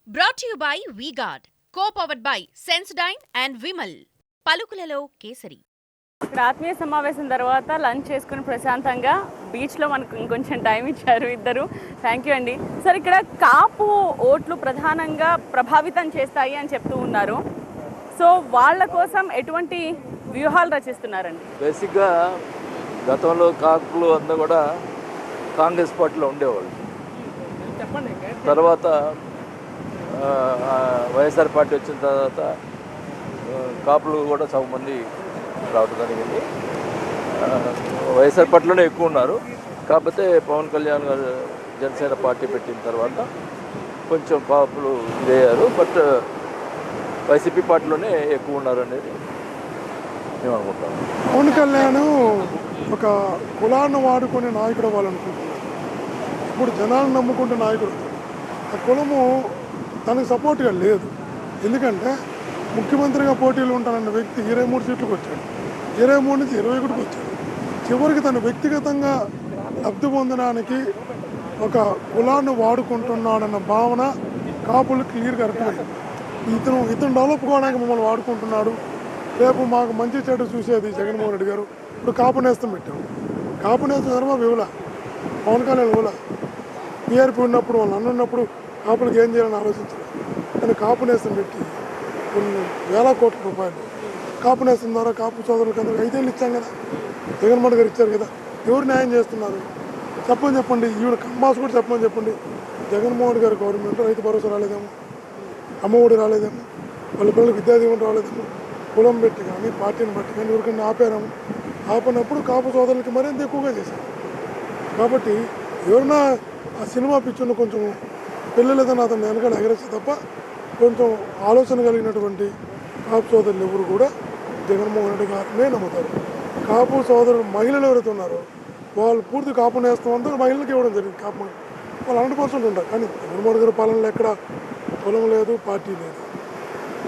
Brought to you by V-Guard, co-powered by Sensodyne and Vimal. పలుకులలో కేసరి. ఇక్కడ ఆత్మీయ సమావేశం తర్వాత లంచ్ చేసుకుని ప్రశాంతంగా బీచ్లో మనకు ఇంకొంచెం టైం ఇచ్చారు ఇద్దరు. థ్యాంక్ యూ అండి. సార్, ఇక్కడ కాపు ఓట్లు ప్రధానంగా ప్రభావితం చేస్తాయి అని చెప్తూ ఉన్నారు. సో వాళ్ళ కోసం ఎటువంటి వ్యూహాలు రచిస్తున్నారండి? బేసిక్గా గతంలో కాపులు అంతా కూడా కాంగ్రెస్ పార్టీలో ఉండేవాళ్ళు. తర్వాత వైఎస్ఆర్ పార్టీ వచ్చిన తర్వాత కాపులు కూడా చాలా మంది రావడం జరిగింది. వైఎస్ఆర్ పార్టీలోనే ఎక్కువ ఉన్నారు. కాకపోతే పవన్ కళ్యాణ్ గారు జనసేన పార్టీ పెట్టిన తర్వాత కొంచెం కాపులు ఇదయ్యారు. బట్ వైసీపీ పార్టీలోనే ఎక్కువ ఉన్నారు అనేది మేము అనుకుంటాం. పవన్ కళ్యాణ్ ఒక కులాన్ని వాడుకునే నాయకుడు అవ్వాలనుకుంటున్నారు. ఇప్పుడు జనాలను నమ్ముకుంటే నాయకుడు, ఆ కులము తనకు సపోర్ట్గా లేదు. ఎందుకంటే ముఖ్యమంత్రిగా పోటీలు ఉంటానన్న వ్యక్తి 23 సీట్లకు వచ్చాడు, 23 నుంచి 21కి వచ్చాడు. చివరికి తను వ్యక్తిగతంగా లబ్ధి పొందడానికి ఒక కులాన్ని వాడుకుంటున్నాడన్న భావన కాపులు క్లియర్గా అర్థమైంది. ఇతను డెవలప్ కావడానికి మమ్మల్ని వాడుకుంటున్నాడు, రేపు మాకు మంచి చెడు చూసేది జగన్మోహన్ రెడ్డి గారు. ఇప్పుడు కాపు నేస్తం పెట్టాము. కాపు నేస్తం చంద్రబాబు ఇవ్వలా, పవన్ కళ్యాణ్ ఇవ్వలా. టీఆర్పీ ఉన్నప్పుడు వాళ్ళు అన్నున్నప్పుడు కాపులకు ఏం చేయాలని ఆలోచించారు. కానీ కాపు నేస్తం పెట్టి కొన్ని వేల కోట్ల రూపాయలు కాపు నేస్తం ద్వారా కాపు సోదరులకు అందరికి 5 ఏళ్ళు ఇచ్చాం కదా, జగన్మోహన్ గారు ఇచ్చారు కదా. ఎవరు న్యాయం చేస్తున్నారు చెప్పండి. ఈవిడ కమ్మాస్ కూడా చెప్పండి. జగన్మోహన్ గారి గవర్నమెంట్ రైతు భరోసా రాలేదేమో, అమ్మఒడి రాలేదేమో, వాళ్ళ పిల్లలకు విద్యాదీవన రాలేదేమో, కులం పెట్టి కానీ పార్టీని బట్టి కానీ ఎవరికైనా ఆపినప్పుడు కాపు సోదరులకి మరింత ఎక్కువగా చేశారు. కాబట్టి ఎవరైనా ఆ సినిమా పిచ్చున్న కొంచెం పిల్లలేదని అతను వెనకాల ఎగరేస్తే తప్ప కొంచెం ఆలోచన కలిగినటువంటి కాపు సోదరులు ఎవరు కూడా జగన్మోహన్ రెడ్డి గారినే నమ్ముతారు. కాపు సోదరులు మహిళలు ఎవరైతే ఉన్నారో వాళ్ళు పూర్తి కాపు నేస్తం అంతా మహిళలకు ఇవ్వడం జరిగింది. కాపు వాళ్ళు 100% ఉంటారు. కానీ జగన్మోహన్ గారి పాలనలో ఎక్కడ కులం లేదు, పార్టీ లేదు.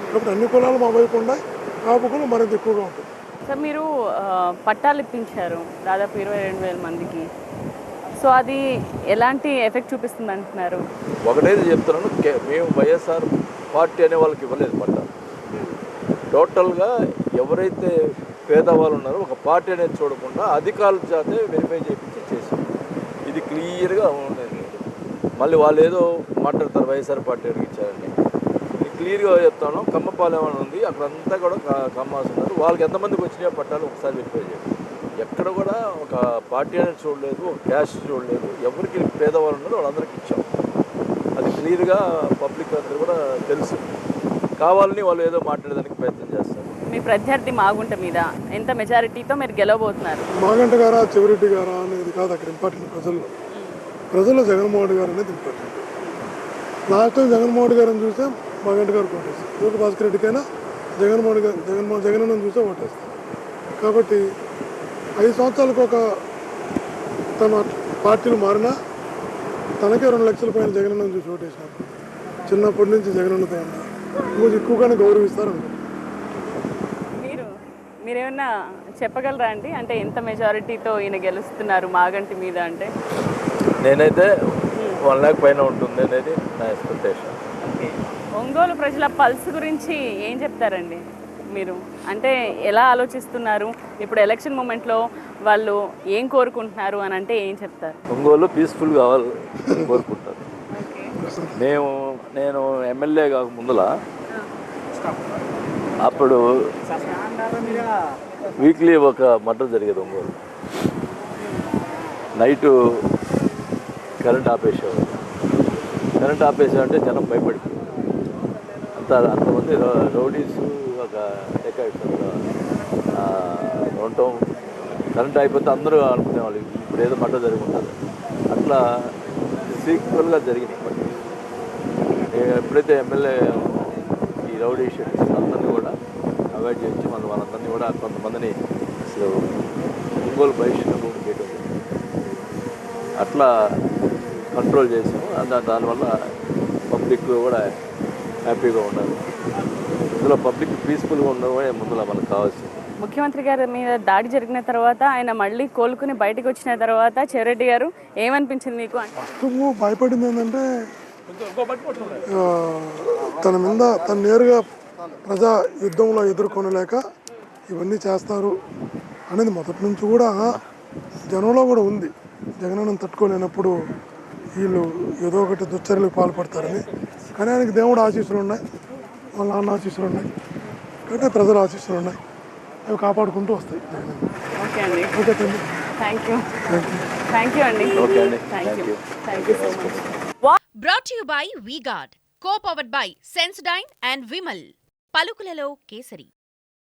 కాబట్టి అన్ని కులాలు మా వైపు ఉన్నాయి, కాపు కులం మరింత ఎక్కువగా ఉంటుంది. సార్, మీరు పట్టాలు ఇప్పించారు దాదాపు 22,000 మందికి. సో అది ఎలాంటి ఎఫెక్ట్ చూపిస్తుంది అంటున్నారు? ఒకటేది చెప్తున్నాను, మేము వైఎస్ఆర్ పార్టీ అనే వాళ్ళకి ఇవ్వలేదు పట్టాలు. టోటల్గా ఎవరైతే పేదవాళ్ళు ఉన్నారో ఒక పార్టీ అనేది చూడకుండా అధికారుల చేతే వెరిఫై చేయించి చేసాం. ఇది క్లియర్గా ఉండేది. మళ్ళీ వాళ్ళు ఏదో మాట్లాడతారు వైఎస్ఆర్ పార్టీ ఇచ్చారని. ఇది క్లియర్గా చెప్తాను. కమ్మపాలెం అని ఉంది, అక్కడంతా కూడా కమ్మాస్ ఉన్నారు. వాళ్ళకి ఎంతమందికి వచ్చినాయో పట్టాలు ఒకసారి వెరిఫై చేయండి. ఎక్కడ కూడా ఒక పార్టీ అనేది చూడలేదు, ఒక క్యాస్ట్ చూడలేదు. ఎవరికి పేదవాళ్ళు ఉన్నారో వాళ్ళందరికీ ఇచ్చాం. అది క్లియర్గా పబ్లిక్ అందరూ కూడా తెలుసు. కావాలని వాళ్ళు ఏదో మాట్లాడడానికి ప్రయత్నం చేస్తారు. మీ ప్రత్యర్థి మాగుంట మీద ఎంత మెజారిటీతో మీరు గెలవబోతున్నారు? మాగంట గారా చెవిరెడ్డి గారా అనేది కాదు అక్కడ ఇంపార్టెంట్. ప్రజల్లో జగన్మోహన్ రెడ్డి గారు అనేది important. Last time Jaganmohan Reddy గారిని చూస్తే మాగంట గారు ఓటేస్తారు. యోగి భాస్కర్ రెడ్డికైనా జగన్ చూస్తే ఓటేస్తారు. కాబట్టి 5 సంవత్సరాలకు ఒక తన పార్టీలు మారినా తనకే 2 లక్షల పైన జగనన్న చూసి ఓటేసినారు. చిన్నప్పటి నుంచి జగనన్నతో ఉన్నారు, కొంచెం ఎక్కువగానే గౌరవిస్తారు. మీరేమన్నా చెప్పగలరా అండి? అంటే ఎంత మెజారిటీతో ఈయన గెలుస్తున్నారు మాగంటి మీద? అంటే నేనైతే 1 lakh పైన ఉంటుంది అనేది నా ఎక్స్పెక్టేషన్. ఒంగోలు ప్రజల పల్స్ గురించి ఏం చెప్తారండి మీరు? అంటే ఎలా ఆలోచిస్తున్నారు ఇప్పుడు ఎలక్షన్ మూమెంట్లో? వాళ్ళు ఏం కోరుకుంటున్నారు అని అంటే ఏం చెప్తారు? ఒంగోలు పీస్ఫుల్ కావాలి కోరుకుంటారు. నేను ఎమ్మెల్యే కాక ముందుల అప్పుడు వీక్లీ ఒక మర్డర్ జరిగేది ఒంగోలు. నైటు కరెంట్ ఆపేసేవారు. కరెంట్ ఆపేసారంటే జనం భయపడిపోయారు. అంతమంది రౌడీస్ ఒక ఉండటం. కరెంట్ అయిపోతే అందరూ అనుకునేవాళ్ళు ఇప్పుడు ఏదో మర్డర్ జరుగుతుంది. అట్లా సీక్వెల్గా జరిగింది. ఎప్పుడైతే ఎమ్మెల్యే ఈ రౌడీ షీట్స్ అందరినీ కూడా అవాయిడ్ చేయించి వాళ్ళందరినీ కూడా కొంతమందిని అసలు ఒంగోలు బహిష్కరణ చేయడం అట్లా కంట్రోల్ చేసాము. దానివల్ల పబ్లిక్ కూడా హ్యాపీగా ఉన్నారు. ఇందులో పబ్లిక్ పీస్ఫుల్గా ఉండడమే ముందులో మనకు కావాల్సింది. ముఖ్యమంత్రి గారి మీద దాడి జరిగిన తర్వాత ఆయన మళ్ళీ కోలుకుని బయటకు వచ్చిన తర్వాత చెవిరెడ్డి గారు ఏమనిపించింది మీకు? ఫస్ట్ భయపడింది ఏంటంటే తన మీద తను నేరుగా ప్రజా యుద్ధంలో ఎదుర్కొనలేక ఇవన్నీ చేస్తారు అనేది మొదటి నుంచి కూడా జనంలో కూడా ఉంది. జగనన్నను తట్టుకోలేనప్పుడు వీళ్ళు ఏదో ఒకటి దుశ్చర్యలకు పాల్పడతారని. కానీ ఆయనకి దేవుడు ఆశీస్సులు ఉన్నాయి, వాళ్ళ నాన్న ఆశీస్సులు ఉన్నాయి, కాబట్టి ప్రజల ఆశీస్సులు ఉన్నాయి. అవి కాపాడుకుంటూ వస్తాయి. ఓకే అండి, ఓకే తండ్రి, థ్యాంక్ యూ, థ్యాంక్ యూ అండి, ఓకే అండి, thank you so much. Brought to you by V-Guard, co-powered by Sensodyne and Vimal. పలుకులలో కేసరి.